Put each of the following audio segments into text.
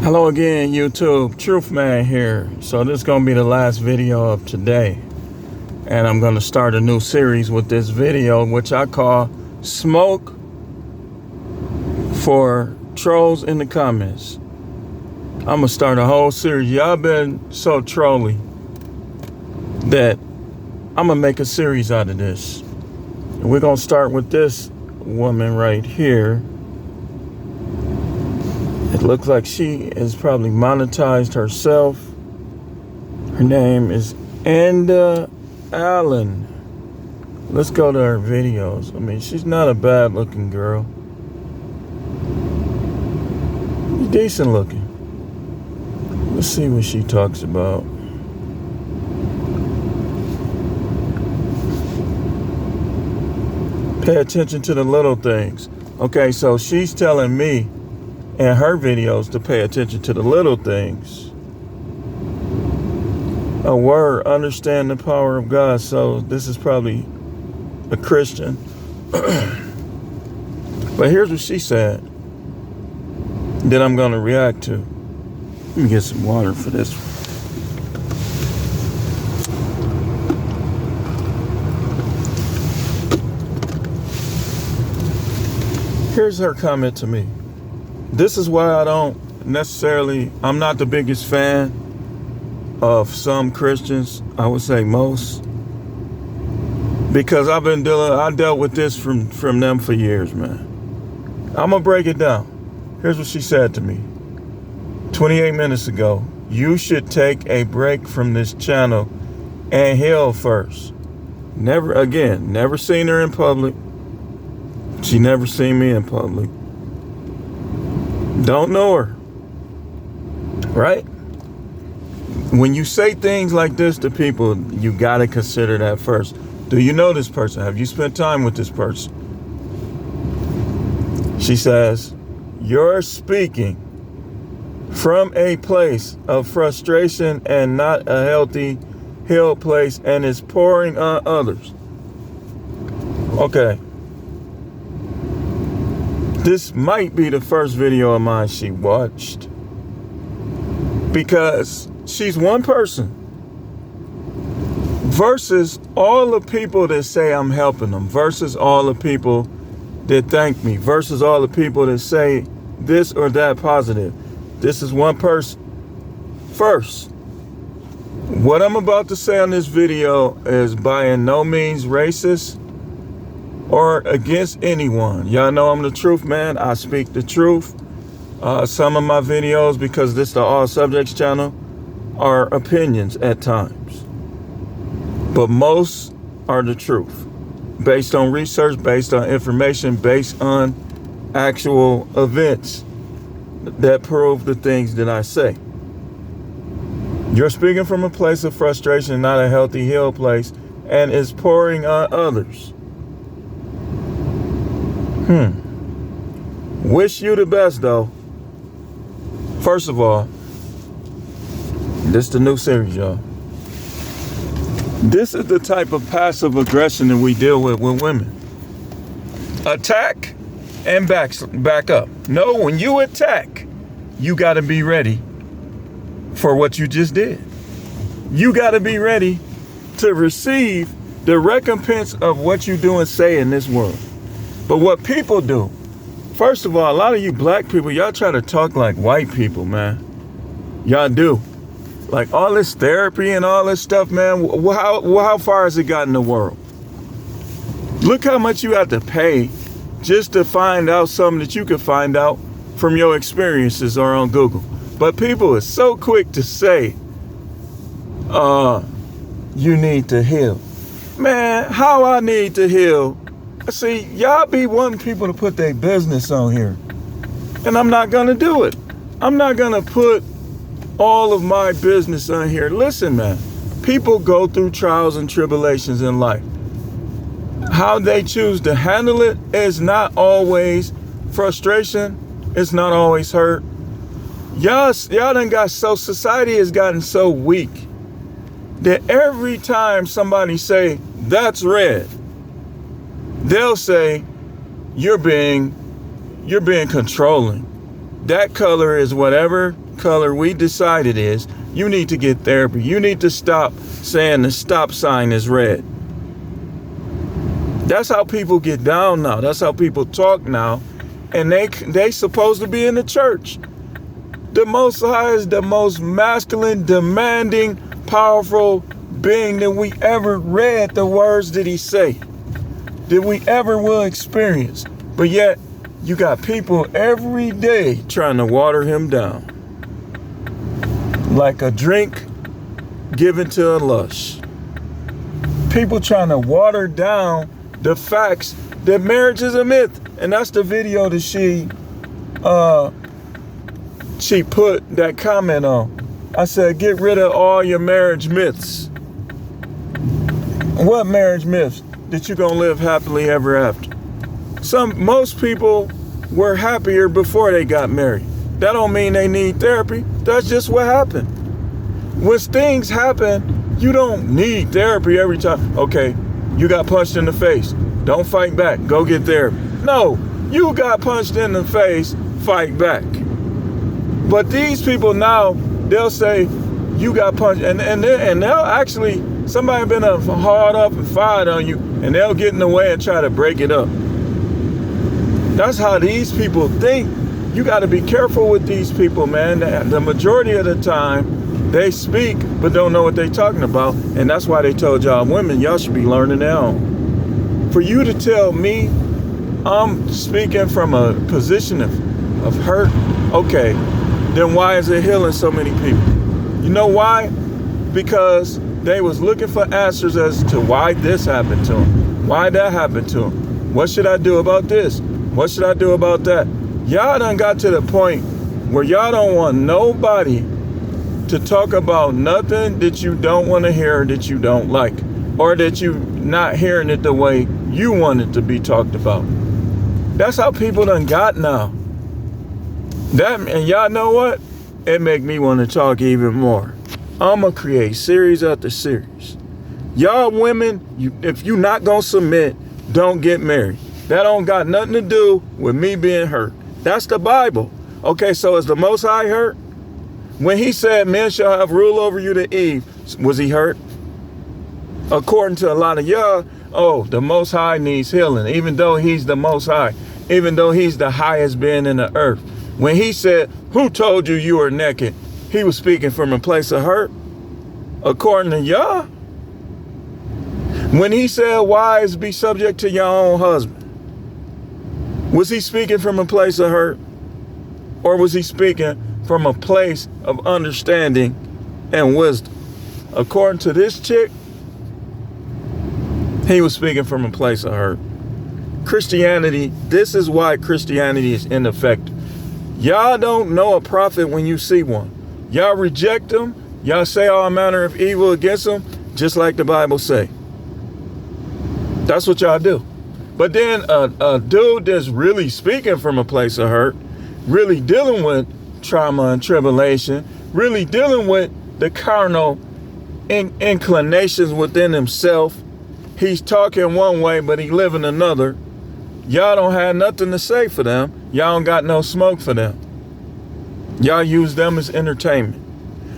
Hello again, YouTube. Truth Man here. So this is going to be the last video of today. And I'm going to start a new series with this video, which I call Smoke for Trolls in the Comments. I'm going to start a whole series. Y'all been so trolly that I'm going to make a series out of this. And we're going to start with this woman right here. It looks like she is probably monetized herself. Her name is Anda Allen. Let's go to her videos. I mean, she's not a bad looking girl. She's decent looking. Let's see what she talks about. Pay attention to the little things. Okay, so she's telling me in her videos to pay attention to the little things. A word, understand the power of God. So this is probably a Christian. But here's what she said that I'm going to react to. Let me get some water for this one. Here's her comment to me. This is why I don't necessarily, I'm not the biggest fan of some Christians, I would say most, because I dealt with this from them for years, man. I'm gonna break it down. Here's what she said to me 28 minutes ago. You should take a break from this channel and heal first. Never seen her in public. She never seen me in public. Don't know her, right? When you say things like this to people, you got to consider that first. Do you know this person? Have you spent time with this person? She says, you're speaking from a place of frustration and not a healthy, healed place, and is pouring on others. Okay. This might be the first video of mine she watched, because she's one person versus all the people that say I'm helping them, versus all the people that thank me, versus all the people that say this or that positive. This is one person. First, what I'm about to say on this video is by no means racist or against anyone. Y'all know I'm the truth man. I speak the truth. Some of my videos, because this is the All Subjects channel, are opinions at times. But most are the truth. Based on research, based on information, based on actual events that prove the things that I say. You're speaking from a place of frustration, not a healthy, healed place, and is pouring on others. Wish you the best, though. First of all, this is the new series, y'all. This is the type of passive aggression that we deal with women. Attack and back up. No, when you attack, you got to be ready for what you just did. You got to be ready to receive the recompense of what you do and say in this world. But what people do, first of all, a lot of you black people, y'all try to talk like white people, man. Y'all do. Like all this therapy and all this stuff, man, how far has it gotten in the world? Look how much you have to pay just to find out something that you could find out from your experiences or on Google. But people are so quick to say, you need to heal. Man, how I need to heal? See, y'all be wanting people to put their business on here. And I'm not going to do it. I'm not going to put all of my business on here. Listen, man, people go through trials and tribulations in life. How they choose to handle it is not always frustration. It's not always hurt. Y'all done got so, society has gotten so weak that every time somebody say, that's red, they'll say, you're being controlling. that color is whatever color we decide it is. You need to get therapy. You need to stop saying the stop sign is red. That's how people get down now. That's how people talk now. And they supposed to be in the church. The Most High is the most masculine, demanding, powerful being that we ever read the words that he say, that we ever will experience. But yet, you got people every day trying to water him down. Like a drink given to a lush. People trying to water down the facts that marriage is a myth. And that's the video that she put that comment on. I said, get rid of all your marriage myths. What marriage myths? That you're gonna live happily ever after. Most people were happier before they got married. That don't mean they need therapy. That's just what happened. When things happen, you don't need therapy every time. Okay, you got punched in the face. Don't fight back. Go get therapy. No, you got punched in the face. Fight back. But these people now, they'll say you got punched, and they'll actually, somebody been hard up and fired on you, and they'll get in the way and try to break it up. That's how these people think. You got to be careful with these people, man. The majority of the time, they speak but don't know what they're talking about, and that's why they told y'all women, y'all should be learning their own. For you to tell me I'm speaking from a position of hurt, okay, then why is it healing so many people? You know why? Because they was looking for answers as to why this happened to them, why that happened to them. What should I do about this? What should I do about that? Y'all done got to the point where y'all don't want nobody to talk about nothing that you don't want to hear, that you don't like, or that you not hearing it the way you want it to be talked about. That's how people done got now. And y'all know what? It make me want to talk even more. I'm going to create series after series. Y'all women, if you not going to submit, don't get married. That don't got nothing to do with me being hurt. That's the Bible. Okay, so is the Most High hurt? When he said men shall have rule over you to Eve, was he hurt? According to a lot of y'all, oh, the Most High needs healing, even though he's the Most High, even though he's the highest being in the earth. When he said, who told you you were naked? He was speaking from a place of hurt, according to y'all. When he said, wives, be subject to your own husband, was he speaking from a place of hurt? Or was he speaking from a place of understanding and wisdom? According to this chick, he was speaking from a place of hurt. Christianity, this is why Christianity is ineffective. Y'all don't know a prophet when you see one. Y'all reject them. Y'all say all manner of evil against them, just like the Bible say. That's what y'all do. But then a dude that's really speaking from a place of hurt, really dealing with trauma and tribulation, really dealing with the carnal inclinations within himself. He's talking one way, but he living another. Y'all don't have nothing to say for them. Y'all don't got no smoke for them. Y'all use them as entertainment.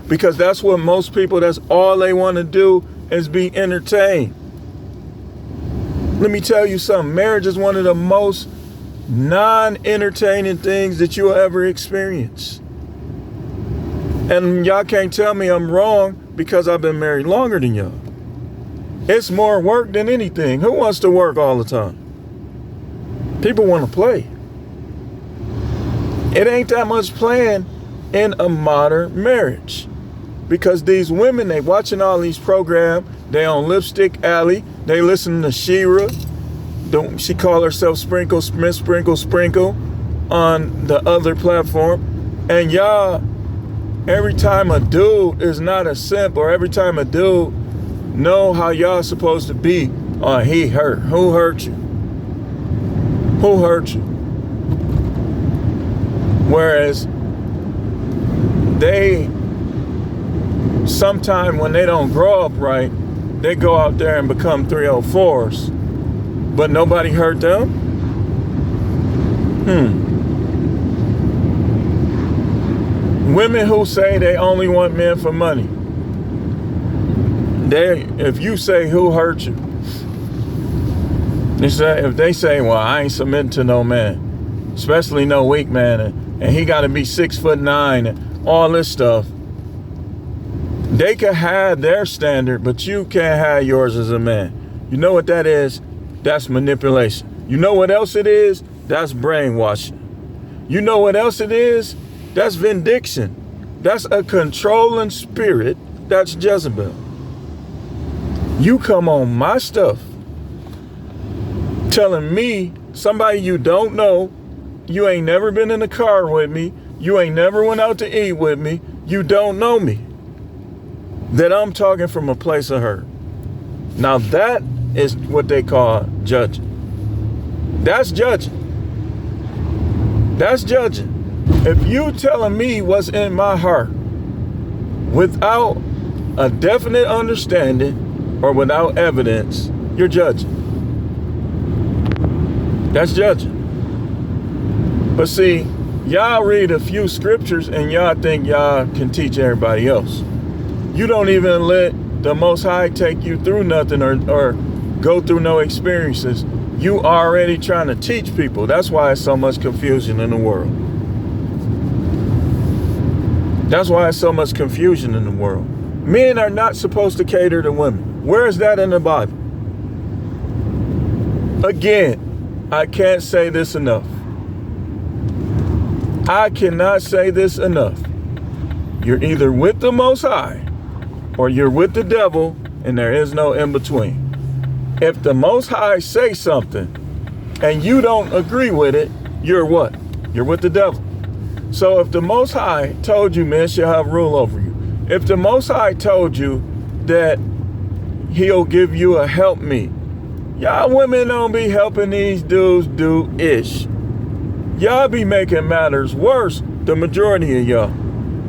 Because that's what most people, that's all they want to do is be entertained. Let me tell you something. Marriage is one of the most non-entertaining things that you'll ever experience. And y'all can't tell me I'm wrong because I've been married longer than y'all. It's more work than anything. Who wants to work all the time? People want to play. It ain't that much playing in a modern marriage. Because these women, they watching all these programs. They on Lipstick Alley. They listen to Shira. She call herself Sprinkle Smith, Sprinkle on the other platform. And y'all, every time a dude is not a simp, or every time a dude know how y'all supposed to be, he hurt. Who hurt you? Who hurt you? Whereas they, sometime when they don't grow up right, they go out there and become 304s. But nobody hurt them? Women who say they only want men for money. If you say who hurt you, if they say, well, I ain't submitting to no man, especially no weak man, and he got to be 6'9" and all this stuff. They can have their standard, but you can't have yours as a man. You know what that is? That's manipulation. You know what else it is? That's brainwashing. You know what else it is? That's vindication. That's a controlling spirit. That's Jezebel. You come on my stuff telling me, somebody you don't know, you ain't never been in a car with me, you ain't never went out to eat with me, you don't know me, that I'm talking from a place of hurt. Now that is what they call judging. That's judging. That's judging. If you telling me what's in my heart without a definite understanding or without evidence, you're judging. That's judging. But see, y'all read a few scriptures and y'all think y'all can teach everybody else. You don't even let the Most High take you through nothing or go through no experiences. You already trying to teach people. That's why it's so much confusion in the world. That's why it's so much confusion in the world. Men are not supposed to cater to women. Where is that in the Bible? Again, I can't say this enough. I cannot say this enough. You're either with the Most High or you're with the devil, and there is no in between. If the Most High say something and you don't agree with it, you're what? You're with the devil. So if the Most High told you men shall have rule over you, if the Most High told you that he'll give you a helpmeet, y'all women don't be helping these dudes do ish. Y'all be making matters worse, the majority of y'all.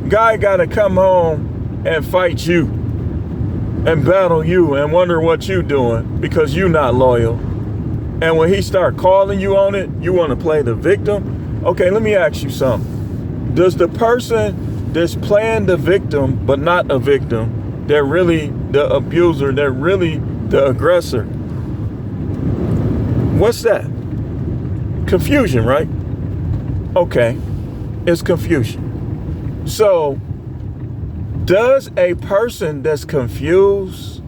Guy gotta come home and fight you and battle you and wonder what you doing because you not loyal. And when he start calling you on it, you want to play the victim. Okay, let me ask you something. Does the person that's playing the victim but not a victim, they're really the abuser, they're really the aggressor, what's that? Confusion, right? Okay, it's confusion. So does a person that's confused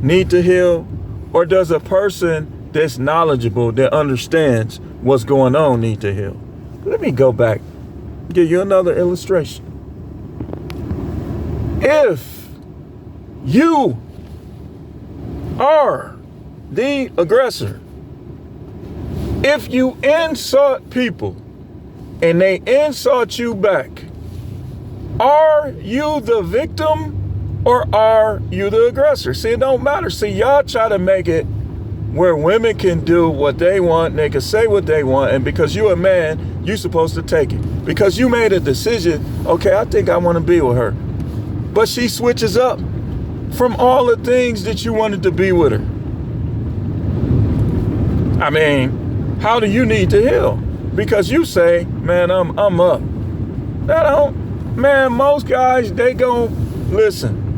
need to heal, or does a person that's knowledgeable, that understands what's going on, need to heal? Let me go back, give you another illustration. If you are the aggressor, if you insult people and they insult you back, are you the victim or are you the aggressor? See, it don't matter. See, y'all try to make it where women can do what they want, they can say what they want, and because you're a man, you're supposed to take it. Because you made a decision, okay, I think I want to be with her. But she switches up from all the things that you wanted to be with her. I mean, how do you need to heal? Because you say, man, I'm up. That don't. Man, most guys, they gon' listen.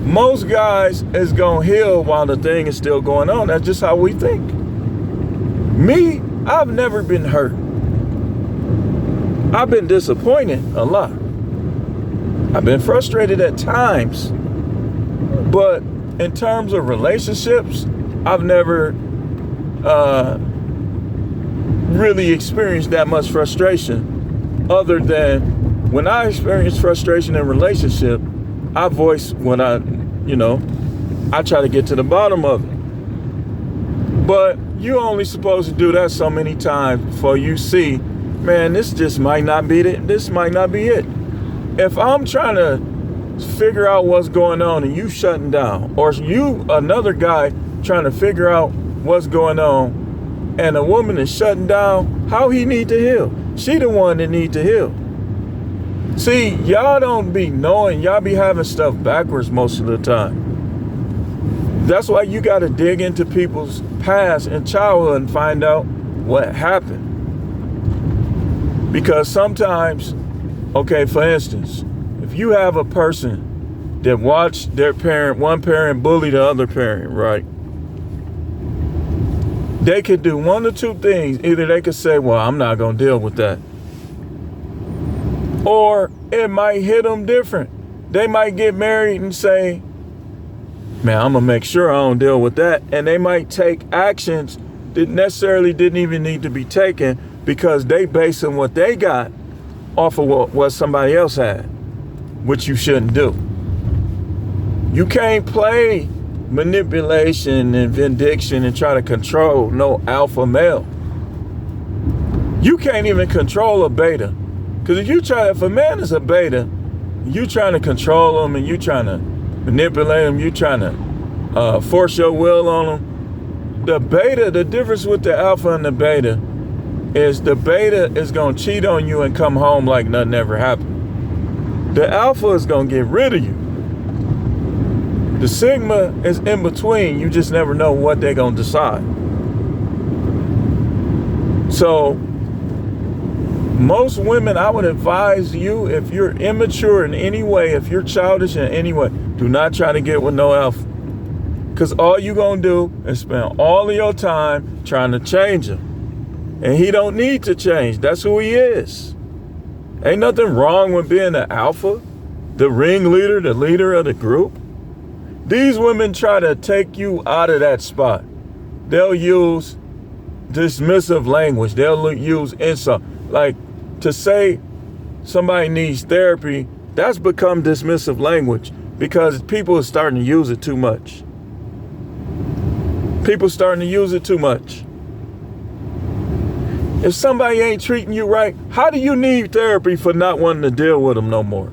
Most guys is gonna heal while the thing is still going on. That's just how we think. Me, I've never been hurt. I've been disappointed a lot. I've been frustrated at times. But in terms of relationships, I've never really experienced that much frustration, other than when I experience frustration in relationship, I voice when I try to get to the bottom of it. But you only supposed to do that so many times before you see, man, this might not be it. This might not be it. If I'm trying to figure out what's going on and you shutting down, or you, another guy, trying to figure out what's going on, and a woman is shutting down, how he need to heal? She the one that need to heal. See, y'all don't be knowing, y'all be having stuff backwards most of the time. That's why you got to dig into people's past and childhood and find out what happened. Because sometimes, Okay, for instance, if you have a person that watched one parent bully the other parent, right? They could do one or two things. Either they could say, well, I'm not going to deal with that. Or it might hit them different. They might get married and say, man, I'm going to make sure I don't deal with that. And they might take actions that necessarily didn't even need to be taken because they basing what they got off of what somebody else had, which you shouldn't do. You can't play manipulation and vindication and try to control no alpha male. You can't even control a beta. Because if a man is a beta, you trying to control him and you trying to manipulate him, you trying to force your will on him. The difference with the alpha and the beta is the beta is going to cheat on you and come home like nothing ever happened. The alpha is going to get rid of you. The sigma is in between. You just never know what they're going to decide. So most women, I would advise you, if you're immature in any way, if you're childish in any way, do not try to get with no alpha. Because all you're going to do is spend all of your time trying to change him. And he don't need to change. That's who he is. Ain't nothing wrong with being an alpha, the ringleader, the leader of the group. These women try to take you out of that spot. They'll use dismissive language. They'll use insult. Like, to say somebody needs therapy, that's become dismissive language because people are starting to use it too much. People starting to use it too much. If somebody ain't treating you right, how do you need therapy for not wanting to deal with them no more?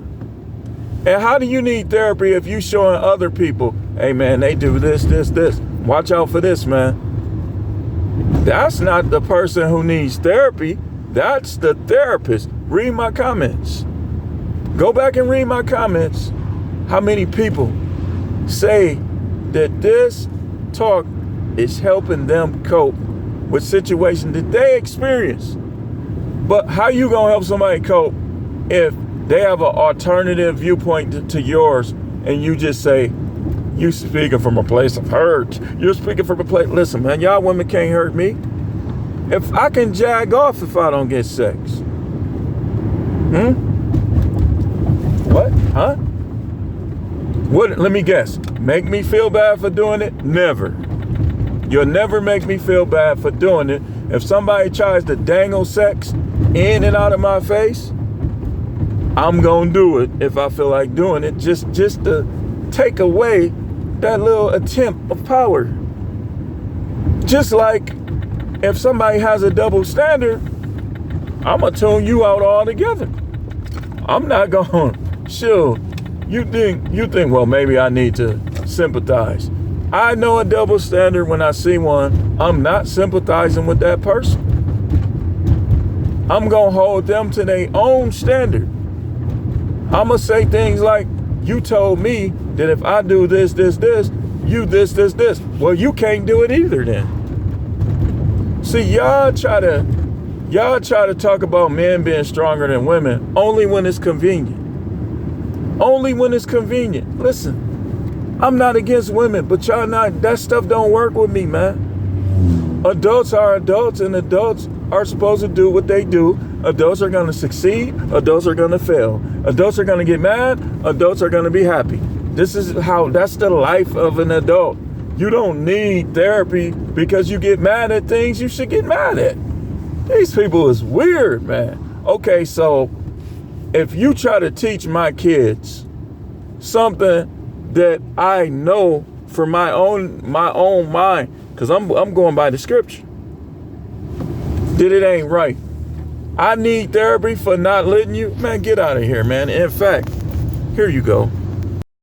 And how do you need therapy if you showing other people, hey man, they do this, this, this. Watch out for this, man. That's not the person who needs therapy. That's the therapist. Read my comments. Go back and read my comments. How many people say that this talk is helping them cope with situations that they experience? But how you gonna help somebody cope if they have an alternative viewpoint to yours and you just say, you speaking from a place of hurt. You're speaking from a place, listen man, y'all women can't hurt me. If I can jag off if I don't get sex. What? Huh? What? Let me guess. Make me feel bad for doing it? Never. You'll never make me feel bad for doing it. If somebody tries to dangle sex in and out of my face, I'm gonna do it if I feel like doing it, just to take away that little attempt of power. Just like if somebody has a double standard, I'm gonna tune you out altogether. I'm not going, sure, you think, well, maybe I need to sympathize. I know a double standard when I see one. I'm not sympathizing with that person. I'm gonna hold them to their own standard. I'm gonna say things like, you told me that if I do this, this, this, you this, this, this. Well, you can't do it either then. See, y'all try to talk about men being stronger than women only when it's convenient. Only when it's convenient. Listen, I'm not against women, but y'all not, that stuff don't work with me, man. Adults are adults and adults are supposed to do what they do. Adults are going to succeed. Adults are going to fail. Adults are going to get mad. Adults are going to be happy. That's the life of an adult. You don't need therapy because you get mad at things you should get mad at. These people is weird, man. Okay, so if you try to teach my kids something that I know from my own mind, because I'm going by the scripture, that it ain't right. I need therapy for not letting you, man, get out of here, man. In fact, here you go.